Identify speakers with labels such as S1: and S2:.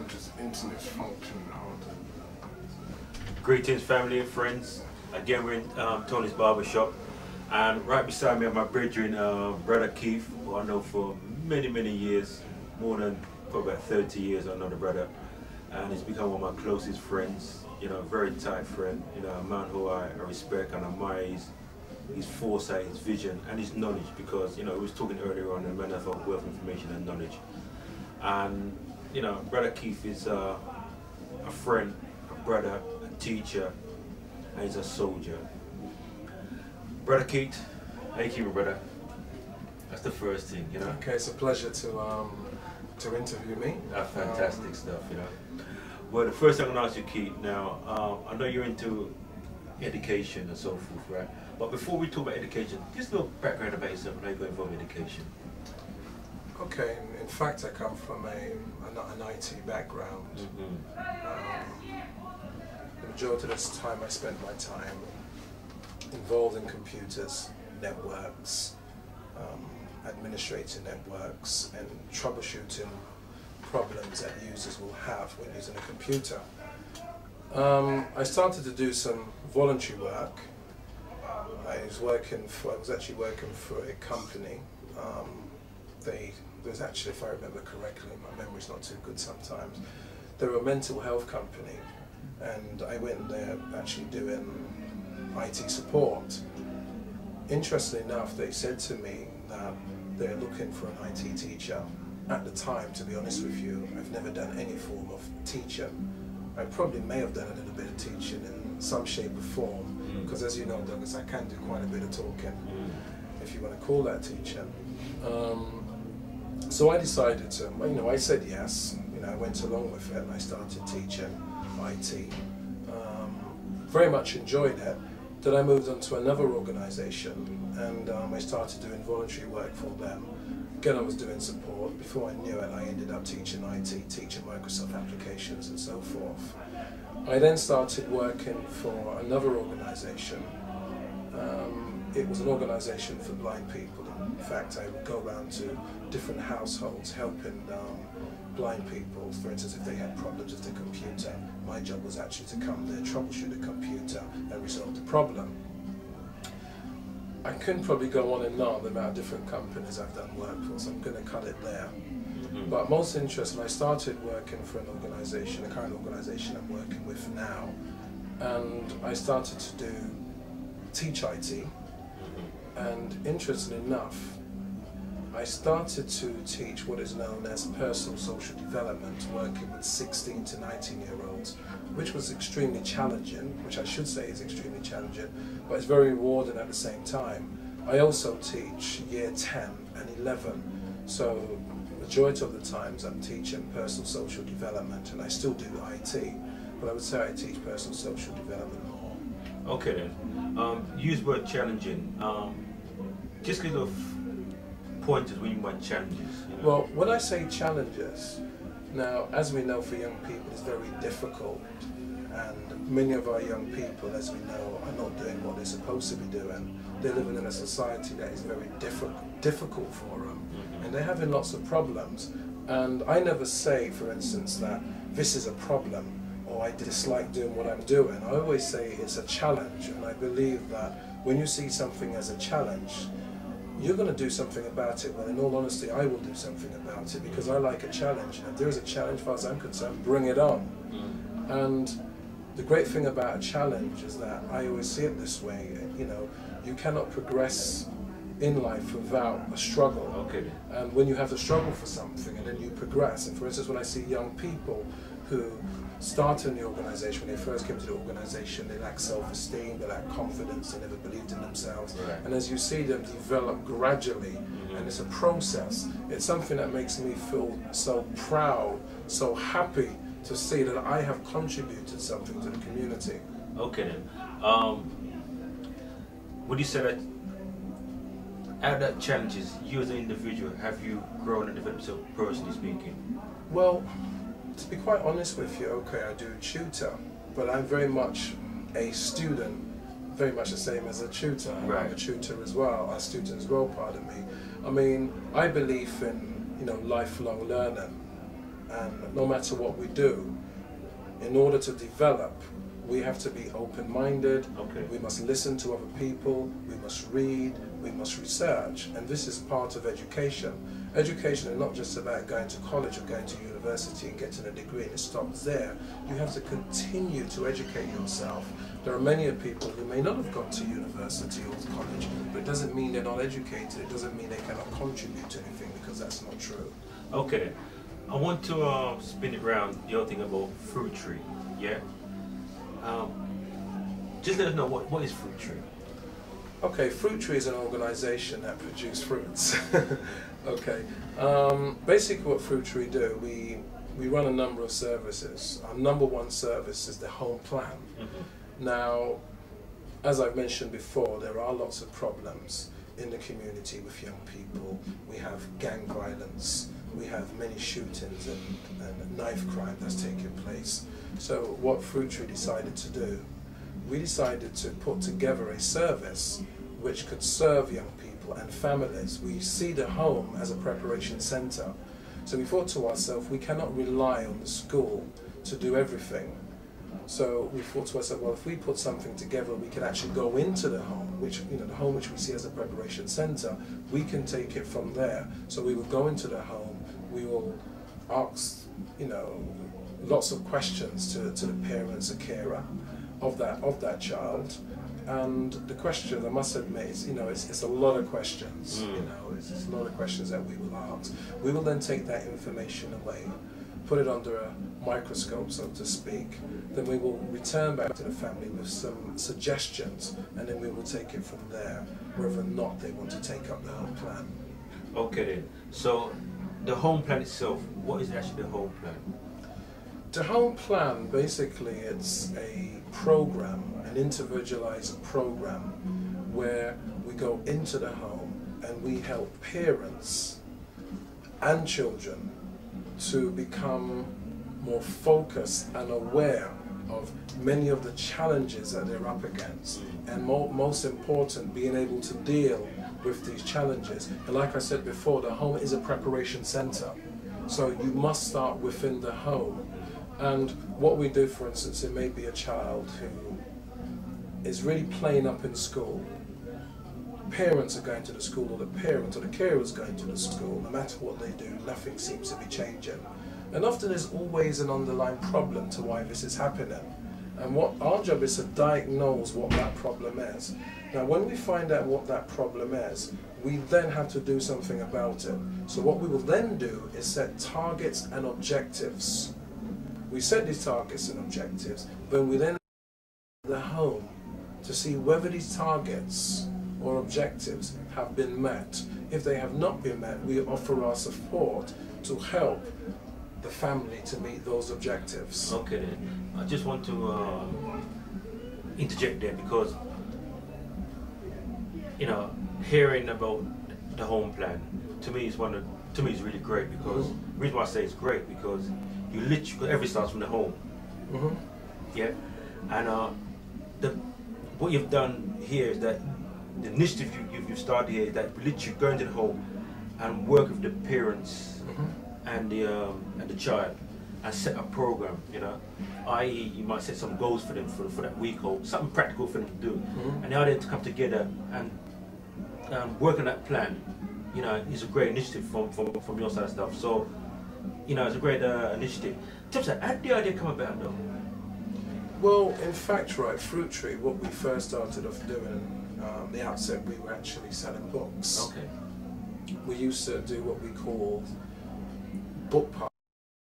S1: does internet function?
S2: Greetings, family and friends. Again, we're in Tony's Barbershop, and right beside me are my brethren, brother Keith, who I know for many, many years, more than for about 30 years. I know the brother, and he's become one of my closest friends. You know, a very tight friend. You know, a man who I respect and admire his foresight, his vision, and his knowledge. Because you know, we was talking earlier on the matter of wealth, information, and knowledge. And you know, brother Keith is a friend, a brother, a teacher, and he's a soldier. Brother Keith, how you keeping, brother? That's the first thing, you know.
S1: Okay, it's a pleasure to interview me.
S2: Fantastic stuff, you know. Well, the first thing I'm gonna ask you, Keith. Now, I know you're into education and so forth, right? But before we talk about education, just a little background about yourself and how you got involved in education.
S1: Okay, in fact, I come from an IT background. The majority of this time I spent my time involved in computers, networks, administrating networks, and troubleshooting problems that users will have when using a computer. I started to do some voluntary work. I was actually working for a company. There's actually, if I remember correctly, my memory's not too good sometimes, they were a mental health company, and I went there actually doing IT support. Interestingly enough, they said to me that they're looking for an IT teacher. At the time, to be honest with you, I've never done any form of teaching. I probably may have done a little bit of teaching in some shape or form, because as you know, Douglas, I can do quite a bit of talking, if you want to call that teaching. So I decided to, you know, I said yes, you know, I went along with it and I started teaching IT. Very much enjoyed it. Then I moved on to another organisation, and I started doing voluntary work for them. Again, I was doing support. Before I knew it, I ended up teaching IT, teaching Microsoft applications and so forth. I then started working for another organisation. It was an organisation for blind people. In fact, I would go around to different households helping blind people. For instance, if they had problems with the computer, my job was actually to come there, troubleshoot the computer and resolve the problem. I couldn't probably go on and on about different companies I've done work for, so I'm going to cut it there. But most interesting, I started working for an organisation, the current organisation I'm working with now, and I started to teach IT. And interestingly enough, I started to teach what is known as personal social development, working with 16 to 19-year-olds, which was extremely challenging, which I should say is extremely challenging, but it's very rewarding at the same time. I also teach year 10 and 11, so the majority of the times I'm teaching personal social development, and I still do IT, but I would say I teach personal social development more.
S2: Okay then, use the word challenging. Just give us pointers when you want challenges. You know?
S1: Well, when I say challenges, now as we know for young people it's very difficult, and many of our young people, as we know, are not doing what they're supposed to be doing. They're living in a society that is very difficult for them, and they're having lots of problems. And I never say, for instance, that this is a problem or I dislike doing what I'm doing. I always say it's a challenge, and I believe that when you see something as a challenge, you're going to do something about it. Well, in all honesty, I will do something about it because I like a challenge. And if there is a challenge, as far as I'm concerned, bring it on. And the great thing about a challenge is that I always see it this way. You know, you cannot progress in life without a struggle.
S2: Okay.
S1: And when you have to struggle for something and then you progress, and for instance, when I see young people who start in the organisation, when they first came to the organisation, they lack self-esteem, they lack confidence, they never believed in themselves.
S2: Right.
S1: And as you see them develop gradually, and it's a process, it's something that makes me feel so proud, so happy to see that I have contributed something to the community.
S2: Okay then. Would you say that out of that challenges, you as an individual, have you grown and developed yourself personally speaking?
S1: Well, to be quite honest with you, okay, I do tutor, but I'm very much a student, very much the same as a tutor.
S2: Right.
S1: I'm a tutor as well, a student as well, pardon me. I mean, I believe in, you know, lifelong learning. And no matter what we do, in order to develop, we have to be open-minded, we must listen to other people, we must read, we must research, and this is part of education. Education is not just about going to college or going to university and getting a degree and it stops there. You have to continue to educate yourself. There are many people who may not have gone to university or to college, but it doesn't mean they're not educated, it doesn't mean they cannot contribute to anything, because that's not true.
S2: Okay, I want to spin it around the other thing about Fruit Tree, yeah? Just let us know what is Fruit Tree.
S1: Okay, Fruit Tree is an organisation that produces fruits. Okay, basically what Fruit Tree do, we run a number of services. Our number one service is the home plan. Now, as I've mentioned before, there are lots of problems in the community with young people. We have gang violence, we have many shootings and knife crime that's taking place. So what Fruit Tree decided to do, we decided to put together a service which could serve young people and families. We see the home as a preparation centre. So we thought to ourselves, we cannot rely on the school to do everything. So we thought to ourselves, well, if we put something together, we can actually go into the home, which, you know, the home which we see as a preparation centre, we can take it from there. So we will go into the home, we will ask, you know, lots of questions to the parents, a carer of that child. And the questions, I must admit, is, you know, it's a lot of questions. You know, it's a lot of questions that we will ask. We will then take that information away, put it under a microscope, so to speak. Then we will return back to the family with some suggestions, and then we will take it from there, whether or not they want to take up the home plan.
S2: Okay then. So the home plan itself, what is actually the home plan?
S1: The home plan, basically, it's a program, an individualized program, where we go into the home and we help parents and children to become more focused and aware of many of the challenges that they're up against, and most important, being able to deal with these challenges. And like I said before, the home is a preparation center, so you must start within the home. And what we do, for instance, it may be a child who is really playing up in school. Parents are going to the school, or the parent or the carer is going to the school. No matter what they do, nothing seems to be changing. And often there's always an underlying problem to why this is happening. And what our job is to diagnose what that problem is. Now, when we find out what that problem is, we then have to do something about it. So what we will then do is set targets and objectives. We set these targets and objectives, but we then the home to see whether these targets or objectives have been met. If they have not been met, we offer our support to help the family to meet those objectives.
S2: Okay then. I just want to interject there, because, you know, hearing about the home plan, to me is really great, because the reason why I say it's great, because you literally, everything starts from the home. Yeah, and what you've done here is that the initiative you've started here is that literally going to the home and work with the parents and the child and set a program. You know, i.e., you might set some goals for them for that week, or something practical for them to do, and they are there to come together and work on that plan. You know, is a great initiative from your side of stuff. So, you know, it's a great initiative. How did the idea come about, though?
S1: Well, in fact, right, Fruit Tree, what we first started off doing, the outset, we were actually selling books.
S2: Okay.
S1: We used to do what we called book parties.